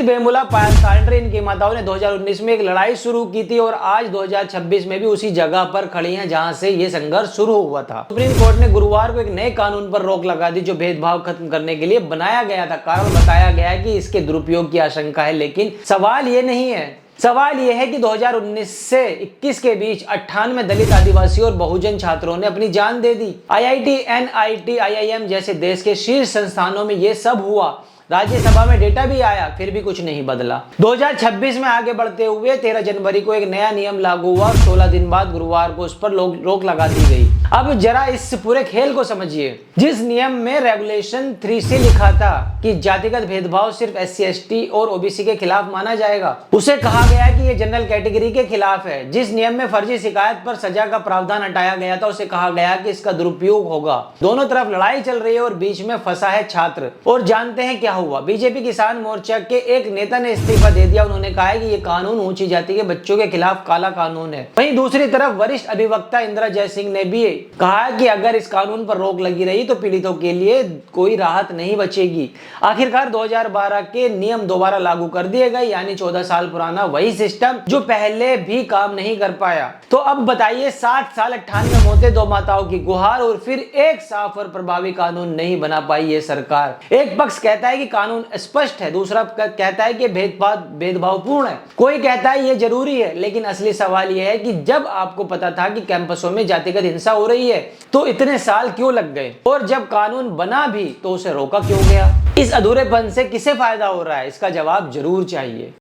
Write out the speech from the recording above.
बेमुला pilot इनकी माताओं ने 2019 में एक लड़ाई शुरू की थी और आज 2026 में भी उसी जगह पर खड़ी हैं जहां से ये संघर्ष शुरू हुआ था। सुप्रीम कोर्ट ने गुरुवार को एक नए कानून पर रोक लगा दी जो भेदभाव खत्म करने के लिए बनाया गया था। कारण बताया गया है कि इसके दुरुपयोग की आशंका है, लेकिन सवाल ये नहीं है। सवाल यह है कि 2019 से 21 के बीच 98 दलित, आदिवासी और बहुजन छात्रों ने अपनी जान दे दी। IIT, NIT, IIM जैसे देश के शीर्ष संस्थानों में यह सब हुआ। राज्यसभा में डेटा भी आया, फिर भी कुछ नहीं बदला। 2026 में आगे बढ़ते हुए 13 जनवरी को एक नया नियम लागू हुआ और 16 दिन बाद गुरुवार को उस पर रोक लगा दी गई। अब जरा इस पूरे खेल को समझिए। जिस नियम में रेगुलेशन 3C लिखा था कि जातिगत भेदभाव सिर्फ SC, ST और OBC के खिलाफ माना जाएगा, उसे कहा गया कि यह जनरल कैटेगरी के खिलाफ है। जिस नियम में फर्जी शिकायत पर सजा का प्रावधान हटाया गया था, उसे कहा गया कि इसका दुरुपयोग होगा। दोनों तरफ लड़ाई चल रही है और बीच में फंसा है छात्र। और जानते हैं क्या हुआ? बीजेपी किसान मोर्चा के एक नेता ने इस्तीफा दे दिया। उन्होंने कहा है कि ये कानून ऊंची जाति के बच्चों के खिलाफ काला कानून है। वहीं दूसरी तरफ वरिष्ठ अधिवक्ता इंदिरा जयसिंह ने भी कहा है कि अगर इस कानून पर रोक लगी रही तो पीड़ितों के लिए कोई राहत नहीं बचेगी। आखिरकार 2012 के नियम दोबारा लागू कर दिए गए, यानी 14 साल पुराना वही सिस्टम जो पहले भी काम नहीं कर पाया। तो अब बताइए, 60 साल 98 मौतें, 2 माताओं की गुहार और फिर एक साफ और प्रभावी कानून नहीं बना पाई ये सरकार। एक पक्ष कहता है कि कानून स्पष्ट है, दूसरा कहता है कि भेदभावपूर्ण है, कोई कहता है ये जरूरी है। लेकिन असली सवाल यह है कि जब आपको पता था कि कैंपसों में जातिगत हिंसा हो रही है तो इतने साल क्यों लग गए? और जब कानून बना भी तो उसे रोका क्यों गया? इस अधूरेपन से किसे फायदा हो रहा है? इसका जवाब जरूर चाहिए।